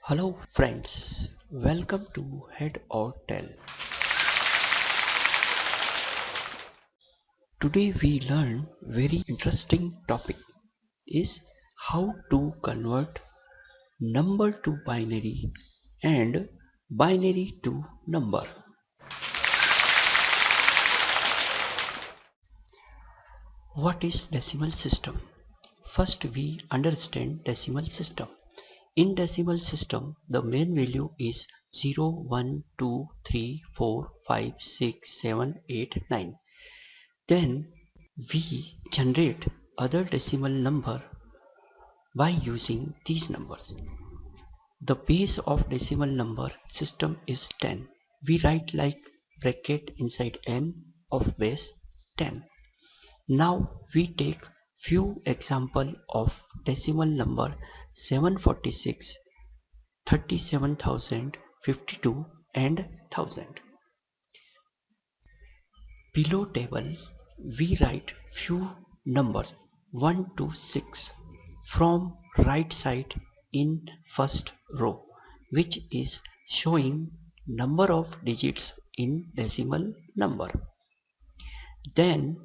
Hello friends, welcome to Head or Tail. Today we learn very interesting topic is how to convert number to binary and binary to number. What is decimal system? First we understand decimal system. In decimal system, the main value is 0, 1, 2, 3, 4, 5, 6, 7, 8, 9. Then we generate other decimal number by using these numbers. The base of decimal number system is 10. We write like bracket inside n of base 10. Now we take few example of decimal number 746, 37,052 and 1000. Below table we write few numbers 1 to 6 from right side in first row, which is showing number of digits in decimal number. Then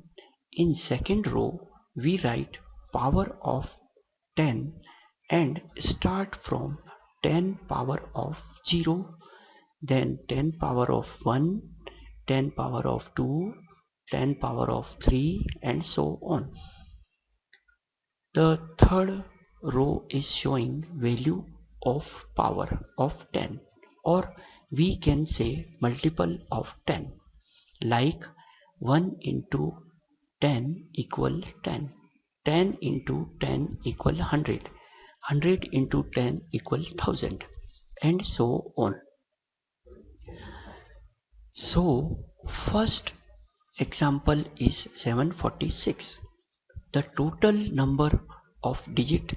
in second row we write power of 10 and start from 10 power of 0, then 10 power of 1, 10 power of 2, 10 power of 3 and so on. The third row is showing value of power of 10, or we can say multiple of 10, like 1 into 10 equal 10, 10 into 10 equal 100, 100 into 10 equal 1000 and so on. So first example is 746. The total number of digit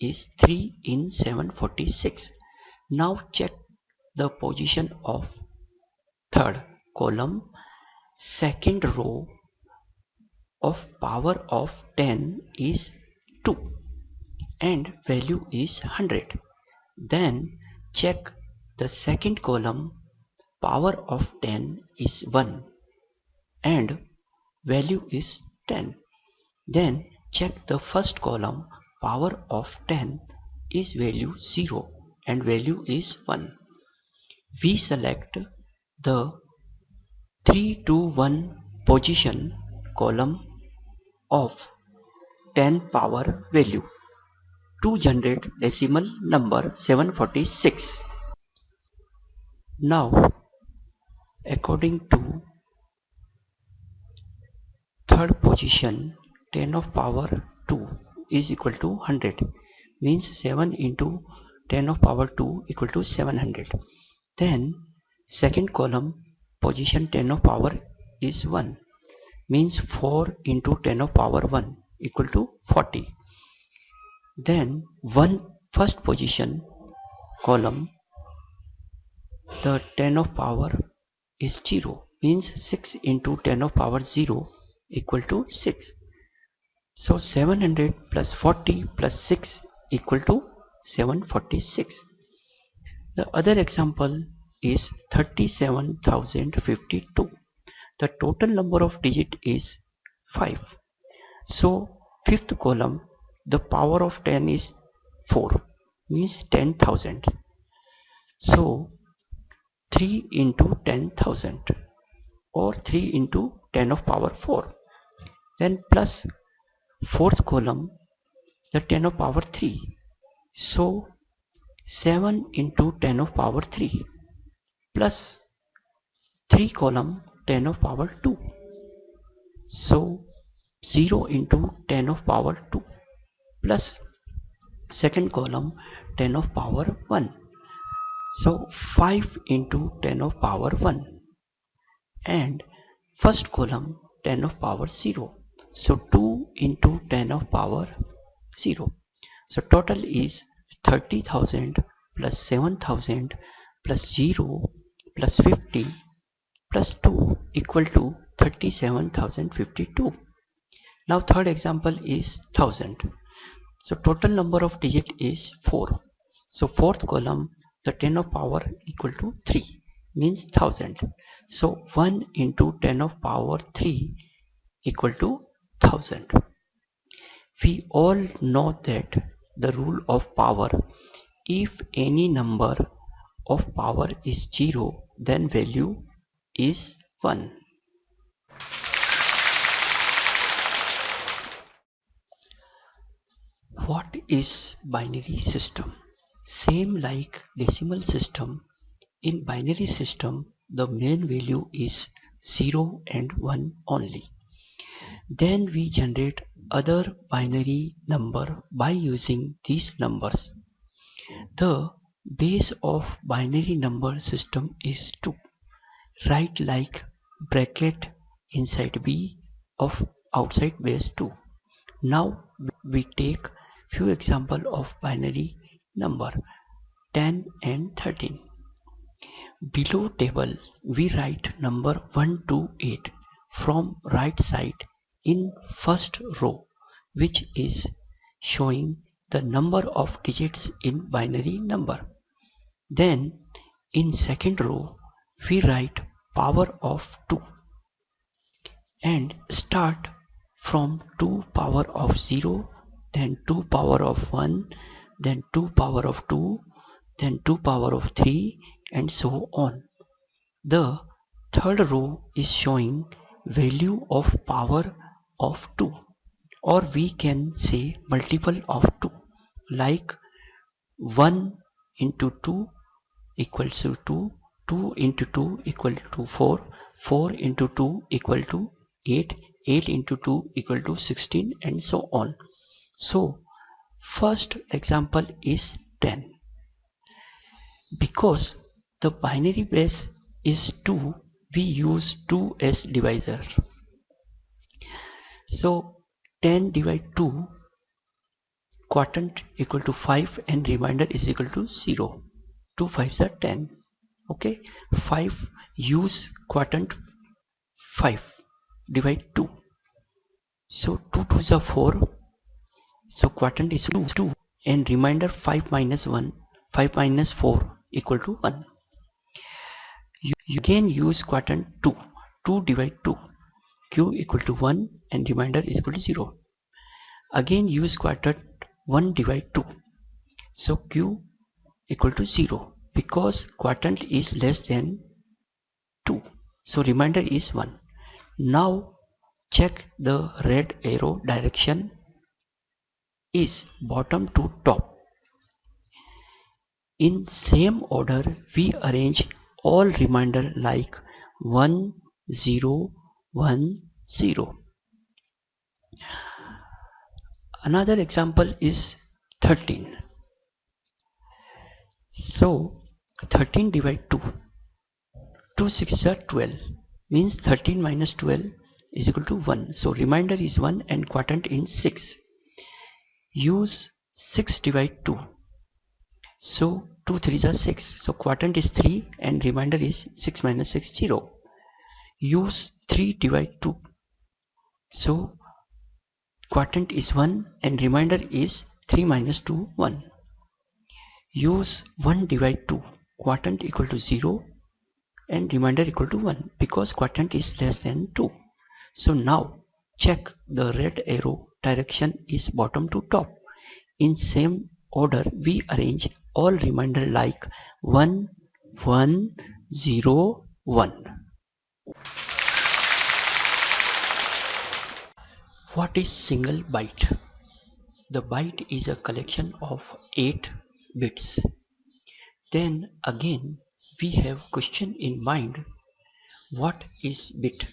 is 3 in 746. Now check the position of third column. Second row of power of 10 is 2 and value is 100. Then check the second column. Power of 10 is 1 and value is 10. Then check the first column. Power of 10 is value 0 and value is 1. We select the 3 to 1 position column of 10 power value to generate decimal number 746. Now according to third position, 10 of power 2 is equal to 100, means 7 into 10 of power 2 equal to 700. Then second column position 10 of power is 1, means 4 into 10 of power 1 equal to 40. Then first position column, the 10 of power is 0, means 6 into 10 of power 0 equal to 6. So 700 plus 40 plus 6 equal to 746. The other example is 37,052. The total number of digit is 5. So fifth column, the power of 10 is 4, means 10,000. So 3 into 10,000 or 3 into 10 of power 4. Then plus fourth column, the 10 of power 3. So 7 into 10 of power 3 plus 3 column 10 of power 2. So 0 into 10 of power 2 plus second column 10 of power 1. So 5 into 10 of power 1 and first column 10 of power 0. So 2 into 10 of power 0. So total is 30,000 plus 7,000 plus 0 plus 50 plus 2 equal to 37,052. Now third example is 1000. So total number of digit is 4. So fourth column, the 10 of power equal to 3 means 1000. So 1 into 10 of power 3 equal to 1000. We all know that the rule of power, if any number of power is 0, then value is 1. What is binary system? Same like decimal system, in binary system the main value is 0 and 1 only. Then we generate other binary number by using these numbers. The base of binary number system is 2. Write like bracket inside B of outside base 2. Now we take few example of binary number 10 and 13. Below table we write number 1 to 8 from right side in first row, which is showing the number of digits in binary number. Then in second row we write power of 2 and start from 2 power of 0, then 2 power of 1, then 2 power of 2, then 2 power of 3, and so on. The third row is showing value of power of 2, or we can say multiple of 2, like 1 into 2 equals to 2, 2 into 2 equal to 4, 4 into 2 equal to 8, 8 into 2 equal to 16, and so on. So first example is 10. Because the binary base is 2, we use 2 as divisor. So 10 divide 2, quotient equal to 5 and remainder is equal to 0. 2 5s are 10. Okay, 5 use quotient 5, divide 2. So 2 2s are 4. So quotient is 2 and remainder 5 minus 1, 5 minus 4 equal to 1. You again use quotient 2, 2 divide 2, q equal to 1 and remainder is equal to 0. Again use quotient 1 divide 2, so q equal to 0 because quotient is less than 2, so remainder is 1. Now check the red arrow direction is bottom to top. In same order we arrange all remainder like 1 0 1 0. Another example is 13. So 13 divide 2, 2 6 are 12, means 13 minus 12 is equal to 1. So remainder is 1 and quotient in 6. Use 6 divide 2. So 2 3s are 6. So quotient is 3 and remainder is 6 minus 6 0. Use 3 divide 2. So quotient is 1 and remainder is 3 minus 2 1. Use 1 divide 2. Quotient equal to 0 and remainder equal to 1 because quotient is less than 2. So now check the red arrow direction is bottom to top. In same order we arrange all remainder like 1 1 0 1. What is single byte? The byte is a collection of 8 bits. Then again we have question in mind. What is bit?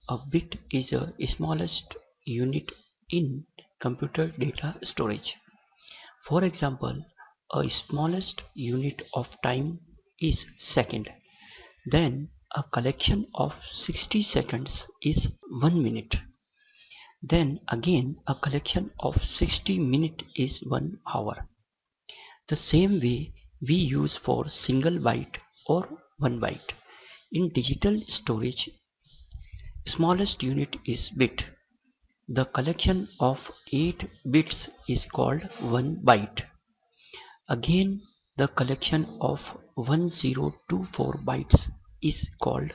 A bit is a smallest unit in computer data storage. For example, a smallest unit of time is second. Then a collection of 60 seconds is 1 minute. Then again a collection of 60 minutes is 1 hour. The same way we use for single byte or 1 byte. In digital storage, smallest unit is bit. The collection of 8 bits is called 1 byte. Again, The collection of 1024 bytes is called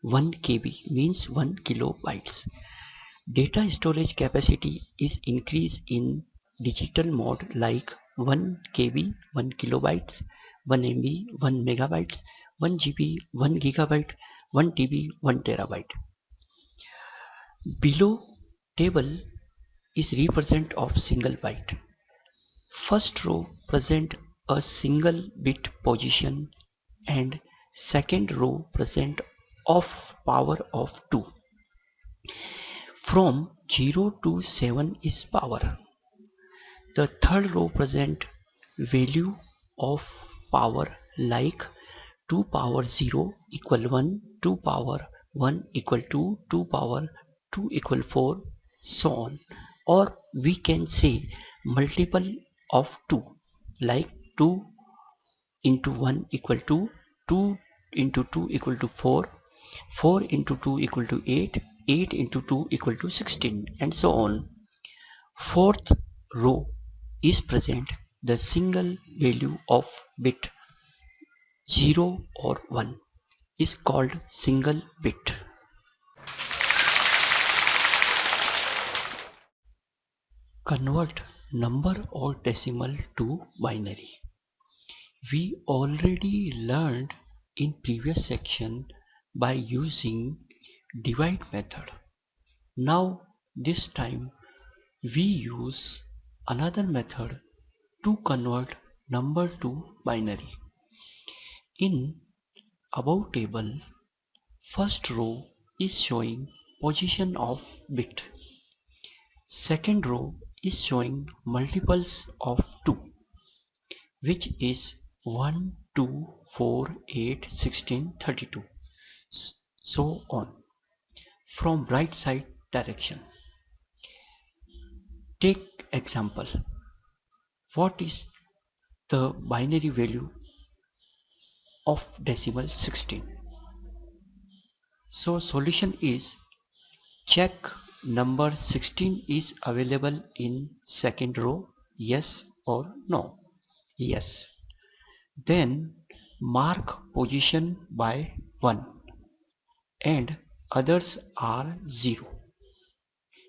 1 KB, means 1 kilobytes. Data storage capacity is increased in digital mode like 1 KB, 1 kilobytes, 1 MB, 1 megabytes, 1 GB, 1 gigabyte, 1 TB, 1 terabyte. Below table is represent of single byte. First row present a single bit position and second row present of power of 2. From 0 to 7 is power. The third row present value of power like 2 power 0 equal 1, 2 power 1 equal 2, 2 power 2 equal 4, so on. Or we can say multiple of 2 like 2 into 1 equal to 2 into 2 equal to 4, 4 into 2 equal to 8, 8 into 2 equal to 16, and so on. Fourth row is present the single value of bit 0 or 1 is called single bit. Convert number or decimal to binary. We already learned in previous section by using divide method. Now this time we use another method to convert number to binary. In above table, first row is showing position of bit. Second row is showing multiples of 2, which is 1, 2, 4, 8, 16, 32, so on, from right side direction. Take example. What is the binary value of decimal 16? So solution is check number 16 is available in second row, yes or no. Yes. Then mark position by 1 and others are 0.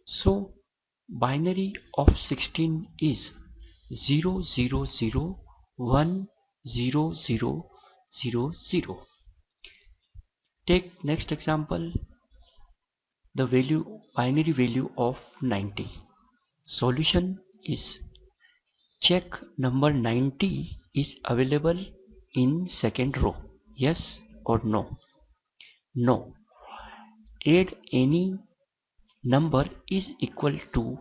So binary of 16 is 0 0 0 1 0 0 0 0. Take next example, the binary value of 90. Solution is check number 90 is available in second row, yes or no. No. Add any number is equal to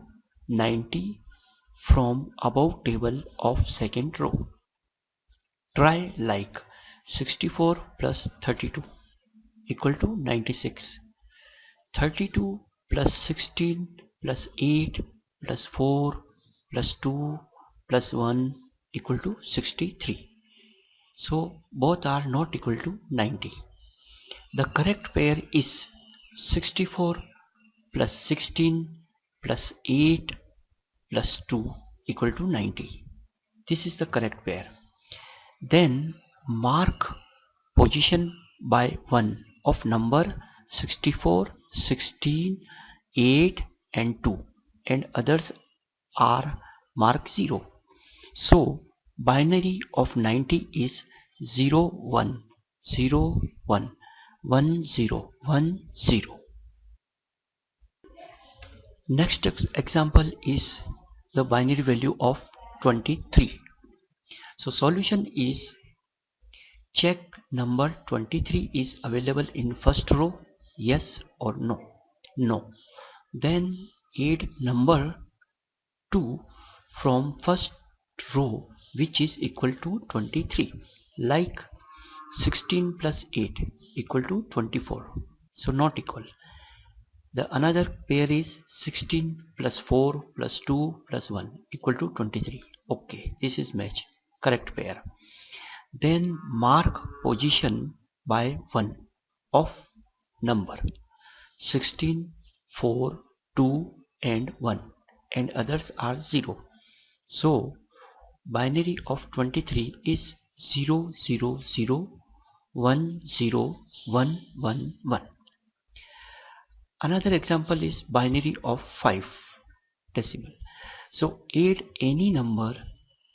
90 from above table of second row. Try like 64 plus 32 equal to 96. 32 plus 16 plus 8 plus 4 plus 2 plus 1 equal to 63. So both are not equal to 90. The correct pair is 64 plus 16 plus 8 plus 2 equal to 90. This is the correct pair. Then mark position by 1 of number 64, 16, 8 and 2, and others are marked 0. So binary of 90 is 0 1 0 1 1 0 1 0. Next example is the binary value of 23. So solution is check number 23 is available in first row, yes or no. No. Then add number 2 from first row, which is equal to 23, like 16 plus 8 equal to 24, so not equal. The another pair is 16 plus 4 plus 2 plus 1 equal to 23. Okay, this is match, correct pair. Then mark position by 1 of number 16, 4, 2 and 1, and others are 0. So binary of 23 is 000101111. Another example is binary of 5 decimal. So add any number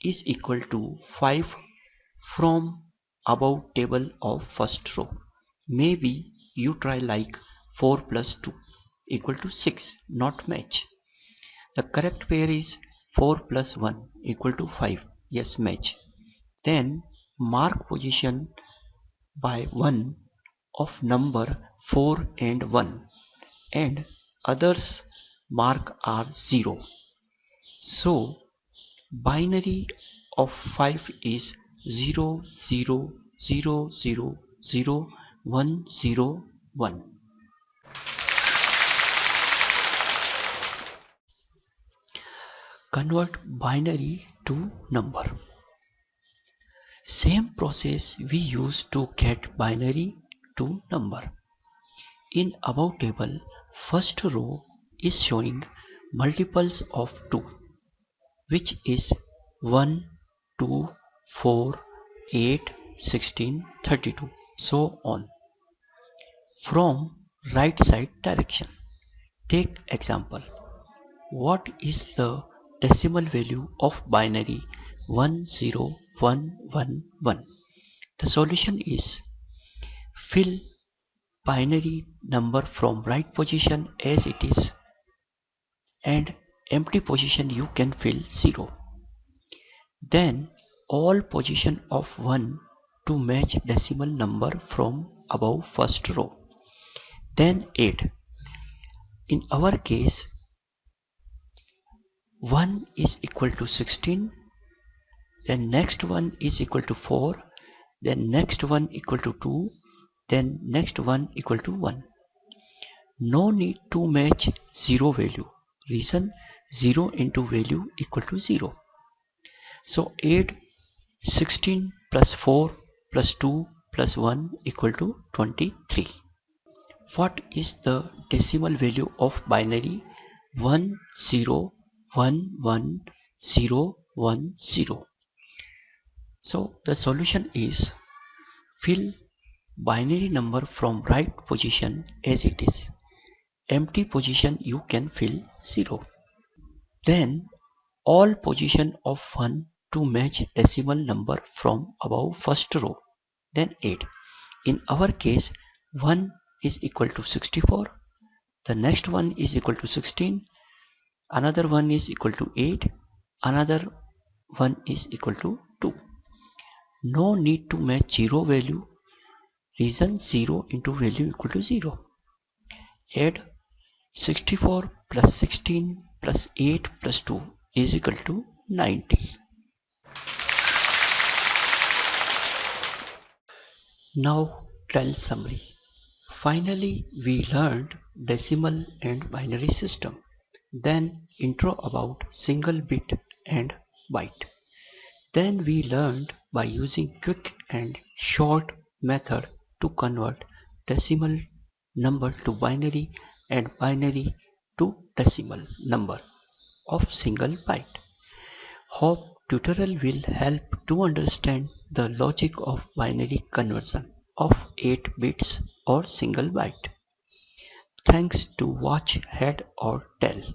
is equal to 5 from above table of first row. Maybe you try like 4 plus 2 equal to 6, not match. The correct pair is 4 plus 1 equal to 5, yes, match. Then mark position by 1 of number 4 and 1 and others mark are 0. So binary of 5 is 000000101. Convert binary to number. Same process we use to get binary to number. In above table, first row is showing multiples of 2, which is 1, 2, 4, 8, 16, 32, so on. From right side direction. Take example. What is the decimal value of binary 10111? The solution is fill binary number from right position as it is and empty position you can fill 0. Then all position of 1 to match decimal number from above first row. Then add. In our case 1 is equal to 16, then next one is equal to 4, then next one equal to 2, then next one equal to 1. No need to match 0 value. Reason 0 into value equal to 0. So add 16 plus 4 plus 2 plus 1 equal to 23. What is the decimal value of binary 1011010? So the solution is fill binary number from right position as it is. Empty position you can fill 0. Then all position of 1 to match decimal number from above first row. Then add. In our case 1 is equal to 64. The next one is equal to 16. Another one is equal to 8. Another one is equal to 2. No need to match 0 value. Reason 0 into value equal to 0. Add 64 plus 16 plus 8 plus 2 is equal to 90. Now tell summary. Finally we learned decimal and binary system. Then intro about single bit and byte. Then we learned by using quick and short method to convert decimal number to binary and binary to decimal number of single byte. Hope tutorial will help to understand the logic of binary conversion of 8 bits or single byte. Thanks to watch Head or Tail.